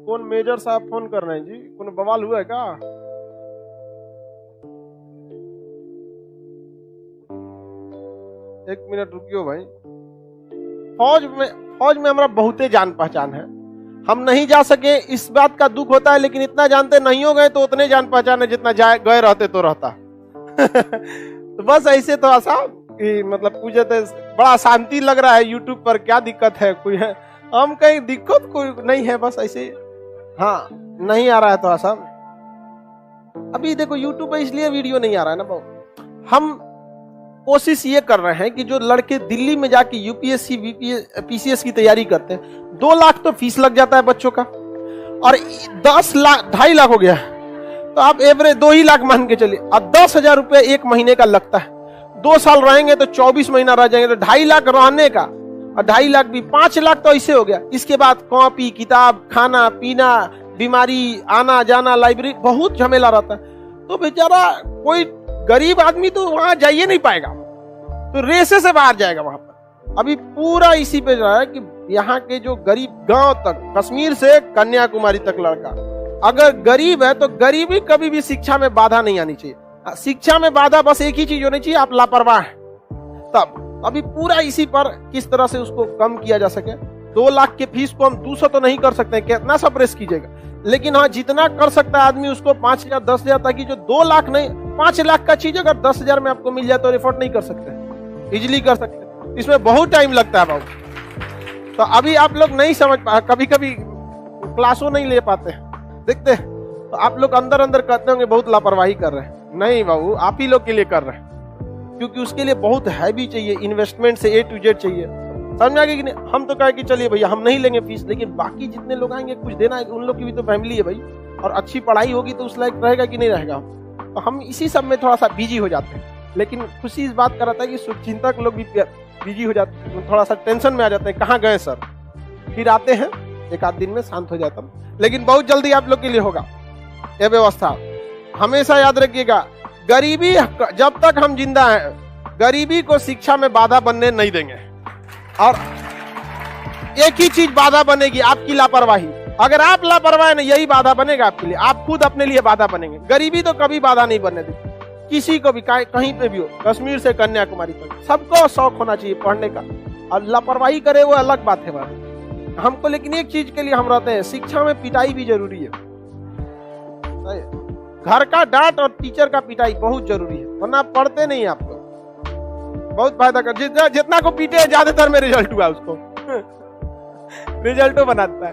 कौन मेजर साहब फोन कर रहे हैं जी? कौन बवाल हुआ है क्या? एक मिनट रुकियो भाई। फौज में हमारा बहुते जान पहचान है, हम नहीं जा सके इस बात का दुख होता है, लेकिन इतना जानते नहीं हो गए तो उतने जान पहचान है जितना गए रहते तो रहता। तो बस ऐसे तो आसान कि मतलब पूछे तो बड़ा शांति लग रहा है यूट्यूब पर, क्या दिक्कत है? कोई है? हम कहीं दिक्कत कोई नहीं है, बस ऐसे। हाँ, नहीं आ रहा है तो आसान। अभी देखो यूट्यूब पे इसलिए वीडियो नहीं आ रहा है ना बाबू, हम कोशिश ये कर रहे हैं कि जो लड़के दिल्ली में जाके यूपीएससी पीसीएस की तैयारी करते हैं, 2 लाख तो फीस लग जाता है बच्चों का, और 10 लाख 2.5 लाख हो गया, तो आप एवरेज 2 ही लाख मान के चलिए, और 10,000 रुपये एक महीने का लगता है। 2 साल रहेंगे तो 24 महीना रह जाएंगे, तो 2.5 लाख रहने का, और 2.5 लाख भी 5 लाख तो ऐसे हो गया। इसके बाद कॉपी किताब, खाना पीना, बीमारी, आना जाना, लाइब्रेरी, बहुत झमेला रहता है। तो बेचारा कोई गरीब आदमी तो वहां जाइए नहीं पाएगा, तो रेसे से बाहर जाएगा वहां पर। अभी पूरा इसी पे जो है कि यहाँ के जो गरीब गांव तक, कश्मीर से कन्याकुमारी तक लड़का अगर गरीब है तो गरीबी कभी भी शिक्षा में बाधा नहीं आनी चाहिए। शिक्षा में बाधा बस एक ही चीज होनी चाहिए, आप लापरवाह हैं तब। अभी पूरा इसी पर किस तरह से उसको कम किया जा सके। 2 लाख के फीस को हम 200 तो नहीं कर सकते, कितना सप्रेस कीजिएगा, लेकिन हाँ जितना कर सकता है आदमी उसको 5,000 10,000, ताकि जो 2 लाख नहीं 5 लाख का चीज अगर 10,000 में आपको मिल जाए तो एफोर्ड नहीं कर सकते, इजिली कर सकते। इसमें बहुत टाइम लगता है बाबू। तो अभी आप लोग नहीं समझ पा, कभी कभी क्लासों नहीं ले पाते, देखते तो आप लोग अंदर अंदर कहते होंगे बहुत लापरवाही कर रहे हैं। नहीं बाबू, आप ही लोग के लिए कर रहे हैं, क्योंकि उसके लिए बहुत हैवी चाहिए, इन्वेस्टमेंट से A to Z चाहिए। समझ में आ गया कि नहीं? हम तो कहे कि चलिए भैया हम नहीं लेंगे फीस, लेकिन बाकी जितने लोग आएंगे कुछ देना है, उन लोग की भी तो फैमिली है भाई, और अच्छी पढ़ाई होगी तो उस लायक रहेगा कि नहीं रहेगा। तो हम इसी सब में थोड़ा सा बिजी हो जाते हैं। लेकिन खुशी इस बात का रहता है कि शुभचिंतक लोग भी बिजी हो जाते हैं, थोड़ा सा टेंशन में आ जाते हैं, कहाँ गए सर। फिर आते हैं, 1 आध दिन में शांत हो जाता है, लेकिन बहुत जल्दी आप लोग के लिए होगा यह व्यवस्था। हमेशा याद रखिएगा, गरीबी जब तक हम जिंदा हैं, गरीबी को शिक्षा में बाधा बनने नहीं देंगे। और एक ही चीज बाधा बनेगी, आपकी लापरवाही। अगर आप लापरवाह है ना, यही बाधा बनेगा आपके लिए, आप खुद अपने लिए बाधा बनेंगे। गरीबी तो कभी बाधा नहीं बनने देती किसी को भी, कहीं पे भी हो, कश्मीर से कन्याकुमारी तक सबको शौक होना चाहिए पढ़ने का, और लापरवाही करे वो अलग बात है बात हमको। लेकिन एक चीज के लिए हम रहते हैं, शिक्षा में पिटाई भी जरूरी है। घर का डांट और टीचर का पिटाई बहुत जरूरी है, वरना पढ़ते नहीं आप लोग। बहुत फायदा कर, जितना को पीटे ज्यादातर में रिजल्ट हुआ उसको रिजल्टो बनाता है।